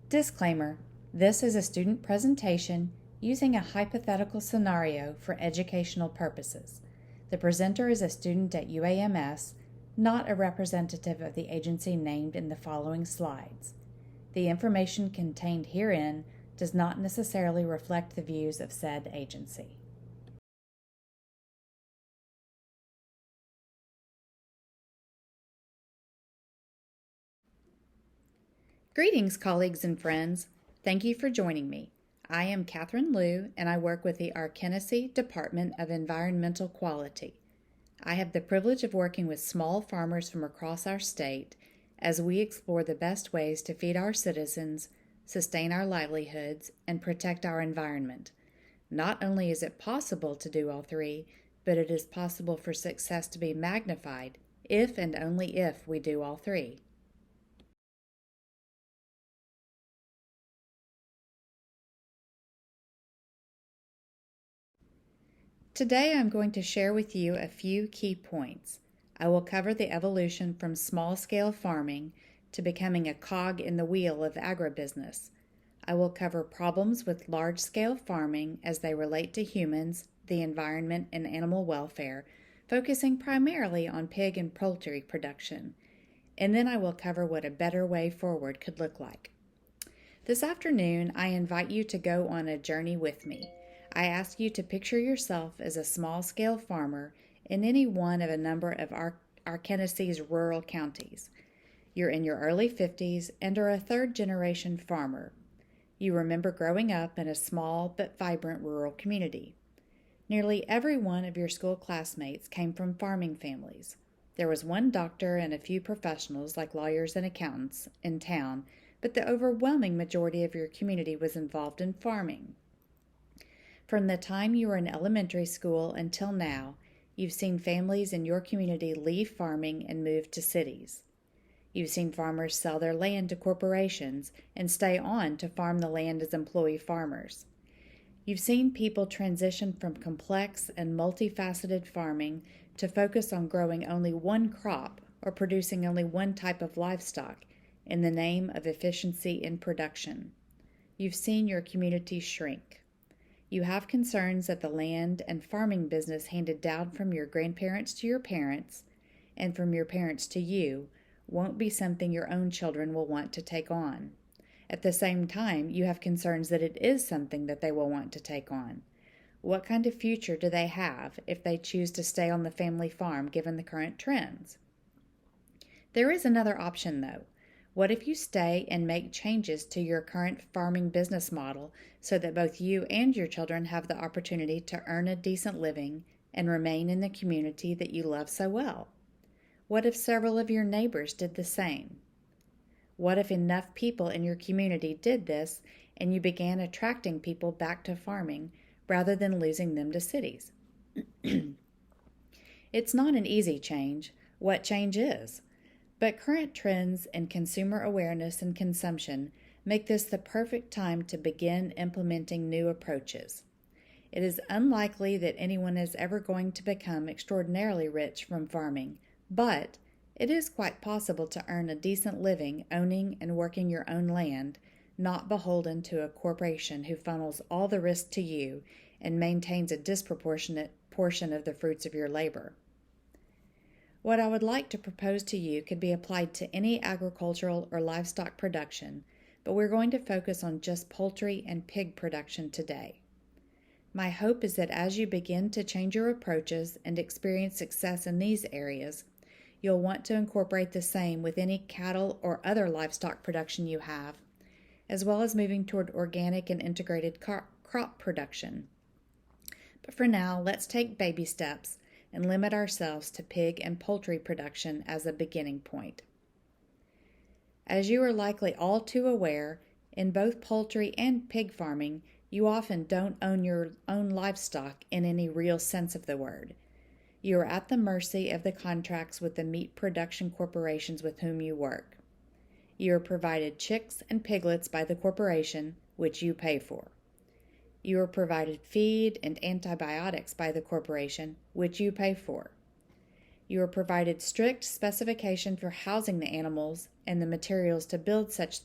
Disclaimer: this is a student presentation using a hypothetical scenario for educational purposes. The presenter is a student at UAMS, not a representative of the agency named in the following slides. The information contained herein does not necessarily reflect the views of said agency. Greetings, colleagues and friends. Thank you for joining me. I am Katherine Liu, and I work with the Arkansas Department of Environmental Quality. I have the privilege of working with small farmers from across our state as we explore the best ways to feed our citizens, sustain our livelihoods, and protect our environment. Not only is it possible to do all three, but it is possible for success to be magnified if and only if we do all three. Today I'm going to share with you a few key points. I will cover the evolution from small-scale farming to becoming a cog in the wheel of agribusiness. I will cover problems with large-scale farming as they relate to humans, the environment, and animal welfare, focusing primarily on pig and poultry production. And then I will cover what a better way forward could look like. This afternoon, I invite you to go on a journey with me. I ask you to picture yourself as a small-scale farmer in any one of a number of Arkansas's rural counties. You're in your early 50s and are a third-generation farmer. You remember growing up in a small but vibrant rural community. Nearly every one of your school classmates came from farming families. There was one doctor and a few professionals like lawyers and accountants in town, but the overwhelming majority of your community was involved in farming. From the time you were in elementary school until now, you've seen families in your community leave farming and move to cities. You've seen farmers sell their land to corporations and stay on to farm the land as employee farmers. You've seen people transition from complex and multifaceted farming to focus on growing only one crop or producing only one type of livestock in the name of efficiency in production. You've seen your community shrink. You have concerns that the land and farming business handed down from your grandparents to your parents and from your parents to you won't be something your own children will want to take on. At the same time, you have concerns that it is something that they will want to take on. What kind of future do they have if they choose to stay on the family farm given the current trends? There is another option, though. What if you stay and make changes to your current farming business model so that both you and your children have the opportunity to earn a decent living and remain in the community that you love so well? What if several of your neighbors did the same? What if enough people in your community did this and you began attracting people back to farming rather than losing them to cities? It's not an easy change. What change is? But current trends in consumer awareness and consumption make this the perfect time to begin implementing new approaches. It is unlikely that anyone is ever going to become extraordinarily rich from farming, but it is quite possible to earn a decent living owning and working your own land, not beholden to a corporation who funnels all the risk to you and maintains a disproportionate portion of the fruits of your labor. What I would like to propose to you could be applied to any agricultural or livestock production, but we're going to focus on just poultry and pig production today. My hope is that as you begin to change your approaches and experience success in these areas, you'll want to incorporate the same with any cattle or other livestock production you have, as well as moving toward organic and integrated crop production. But for now, let's take baby steps and limit ourselves to pig and poultry production as a beginning point. As you are likely all too aware, in both poultry and pig farming, you often don't own your own livestock in any real sense of the word. You are at the mercy of the contracts with the meat production corporations with whom you work. You are provided chicks and piglets by the corporation, which you pay for. You are provided feed and antibiotics by the corporation, which you pay for. You are provided strict specification for housing the animals and the materials to build such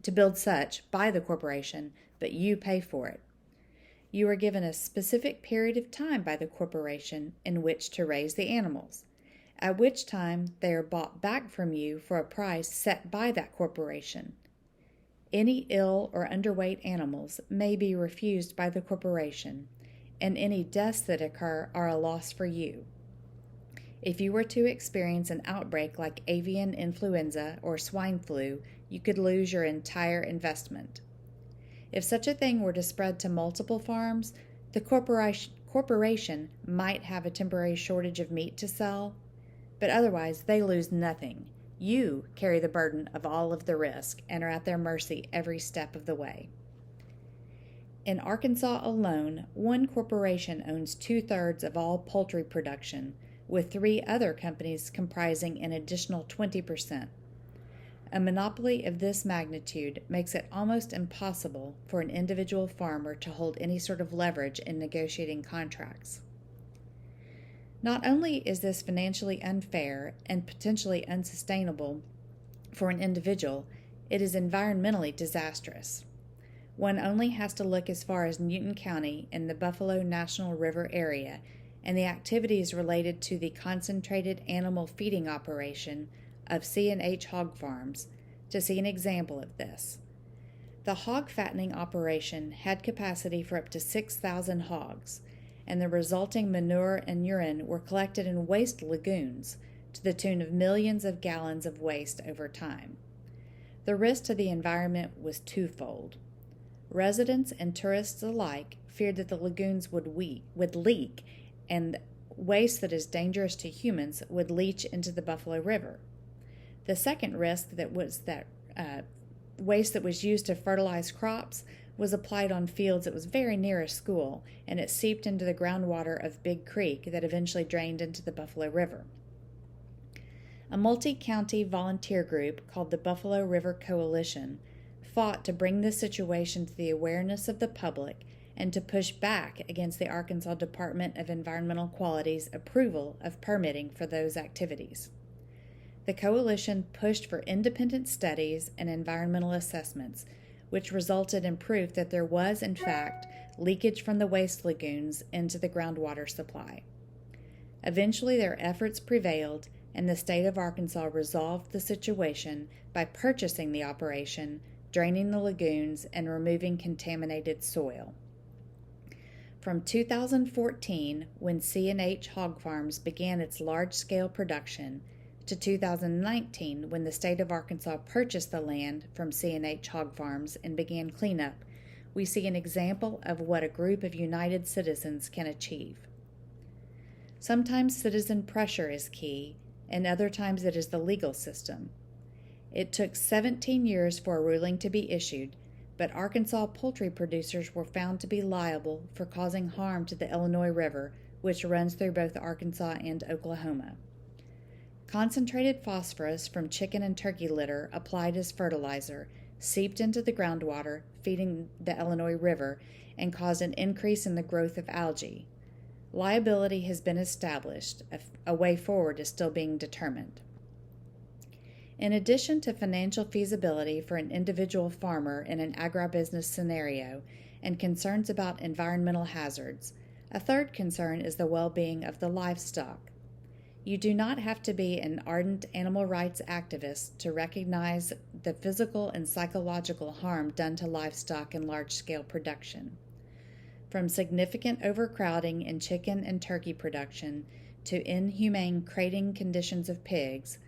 to build such by the corporation, but you pay for it. You are given a specific period of time by the corporation in which to raise the animals, at which time they are bought back from you for a price set by that corporation. Any ill or underweight animals may be refused by the corporation, and any deaths that occur are a loss for you. If you were to experience an outbreak like avian influenza or swine flu, you could lose your entire investment. If such a thing were to spread to multiple farms, the corporation might have a temporary shortage of meat to sell, but otherwise they lose nothing. You carry the burden of all of the risk and are at their mercy every step of the way. In Arkansas alone, one corporation owns 2/3 of all poultry production, with 3 other companies comprising an additional 20%. A monopoly of this magnitude makes it almost impossible for an individual farmer to hold any sort of leverage in negotiating contracts. Not only is this financially unfair and potentially unsustainable for an individual, it is environmentally disastrous. One only has to look as far as Newton County in the Buffalo National River area and the activities related to the concentrated animal feeding operation of C&H hog farms to see an example of this. The hog fattening operation had capacity for up to 6,000 hogs, and the resulting manure and urine were collected in waste lagoons to the tune of millions of gallons of waste over time. The risk to the environment was twofold. Residents and tourists alike feared that the lagoons would leak and waste that is dangerous to humans would leach into the Buffalo River. The second risk was that waste that was used to fertilize crops was applied on fields that was very near a school, and it seeped into the groundwater of Big Creek that eventually drained into the Buffalo River. A multi-county volunteer group called the Buffalo River Coalition fought to bring this situation to the awareness of the public and to push back against the Arkansas Department of Environmental Quality's approval of permitting for those activities. The coalition pushed for independent studies and environmental assessments, which resulted in proof that there was, in fact, leakage from the waste lagoons into the groundwater supply. Eventually, their efforts prevailed, and the state of Arkansas resolved the situation by purchasing the operation, draining the lagoons, and removing contaminated soil. From 2014, when C&H Hog Farms began its large-scale production, to 2019, when the state of Arkansas purchased the land from C&H Hog Farms and began cleanup, we see an example of what a group of united citizens can achieve. Sometimes citizen pressure is key, and other times it is the legal system. It took 17 years for a ruling to be issued, but Arkansas poultry producers were found to be liable for causing harm to the Illinois River, which runs through both Arkansas and Oklahoma. Concentrated phosphorus from chicken and turkey litter applied as fertilizer seeped into the groundwater, feeding the Illinois River, and caused an increase in the growth of algae. Liability has been established. A way forward is still being determined. In addition to financial feasibility for an individual farmer in an agribusiness scenario and concerns about environmental hazards, a third concern is the well-being of the livestock. You do not have to be an ardent animal rights activist to recognize the physical and psychological harm done to livestock in large-scale production. From significant overcrowding in chicken and turkey production to inhumane crating conditions of pigs,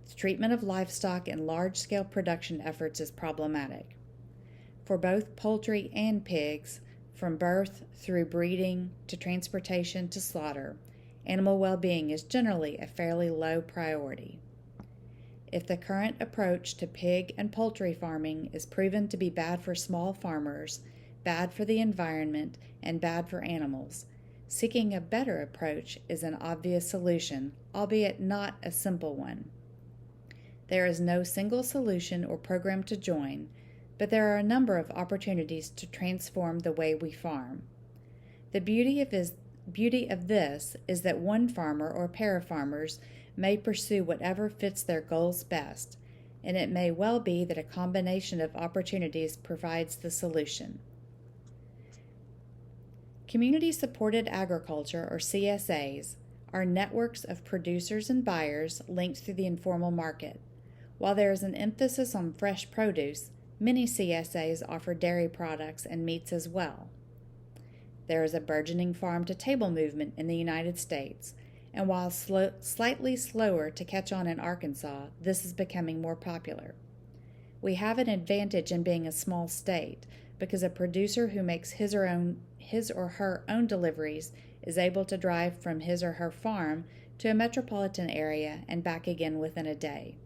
the treatment of livestock in large-scale production efforts is problematic. For both poultry and pigs, from birth through breeding to transportation to slaughter, animal well-being is generally a fairly low priority. If the current approach to pig and poultry farming is proven to be bad for small farmers, bad for the environment, and bad for animals, seeking a better approach is an obvious solution, albeit not a simple one. There is no single solution or program to join, but there are a number of opportunities to transform the way we farm. The beauty of this is that one farmer or pair of farmers may pursue whatever fits their goals best, and it may well be that a combination of opportunities provides the solution. Community-supported agriculture, or CSAs, are networks of producers and buyers linked through the informal market. While there is an emphasis on fresh produce, many CSAs offer dairy products and meats as well. There is a burgeoning farm-to-table movement in the United States, and while slightly slower to catch on in Arkansas, this is becoming more popular. We have an advantage in being a small state because a producer who makes his or her own deliveries is able to drive from his or her farm to a metropolitan area and back again within a day.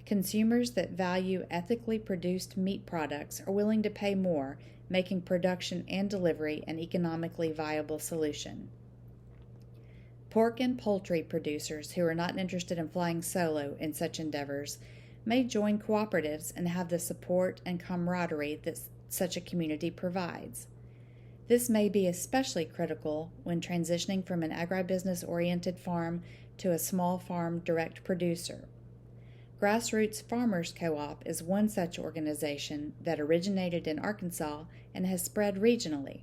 Consumers that value ethically produced meat products are willing to pay more, making production and delivery an economically viable solution. Pork and poultry producers who are not interested in flying solo in such endeavors may join cooperatives and have the support and camaraderie that such a community provides. This may be especially critical when transitioning from an agribusiness-oriented farm to a small farm direct producer. Grassroots Farmers Co-op is one such organization that originated in Arkansas and has spread regionally.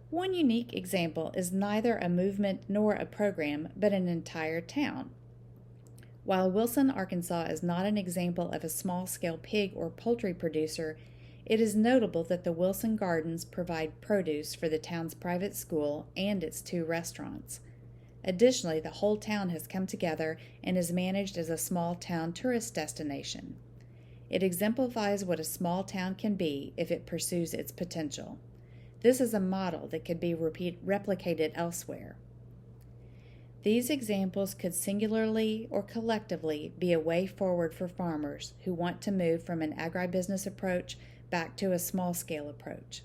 One unique example is neither a movement nor a program, but an entire town. While Wilson, Arkansas is not an example of a small-scale pig or poultry producer, it is notable that the Wilson Gardens provide produce for the town's private school and its 2 restaurants. Additionally, the whole town has come together and is managed as a small-town tourist destination. It exemplifies what a small town can be if it pursues its potential. This is a model that could be replicated elsewhere. These examples could singularly or collectively be a way forward for farmers who want to move from an agribusiness approach back to a small-scale approach.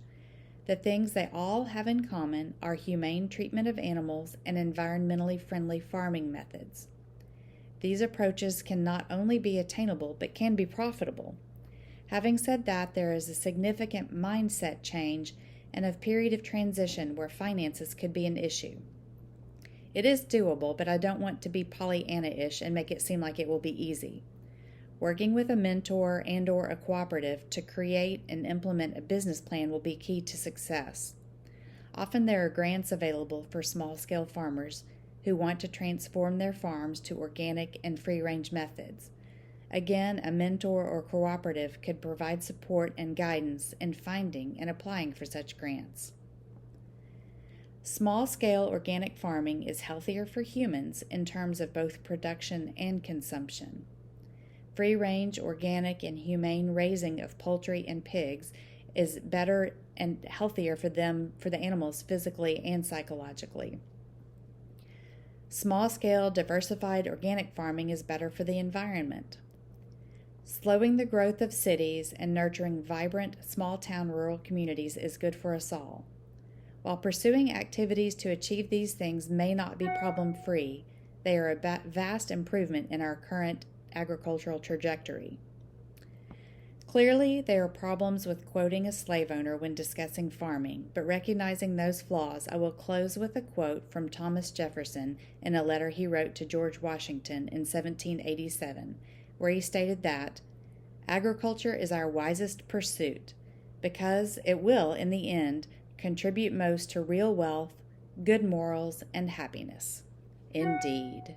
The things they all have in common are humane treatment of animals and environmentally friendly farming methods. These approaches can not only be attainable but can be profitable. Having said that, there is a significant mindset change and a period of transition where finances could be an issue. It is doable, but I don't want to be Pollyanna-ish and make it seem like it will be easy. Working with a mentor and/or a cooperative to create and implement a business plan will be key to success. Often there are grants available for small-scale farmers who want to transform their farms to organic and free-range methods. Again, a mentor or cooperative could provide support and guidance in finding and applying for such grants. Small-scale organic farming is healthier for humans in terms of both production and consumption. Free-range, organic, and humane raising of poultry and pigs is better and healthier for the animals physically and psychologically. Small-scale, diversified organic farming is better for the environment. Slowing the growth of cities and nurturing vibrant, small-town rural communities is good for us all. While pursuing activities to achieve these things may not be problem-free, they are a vast improvement in our current agricultural trajectory. Clearly, there are problems with quoting a slave owner when discussing farming, but recognizing those flaws, I will close with a quote from Thomas Jefferson in a letter he wrote to George Washington in 1787, where he stated that, "Agriculture is our wisest pursuit, because it will, in the end, contribute most to real wealth, good morals, and happiness." Indeed.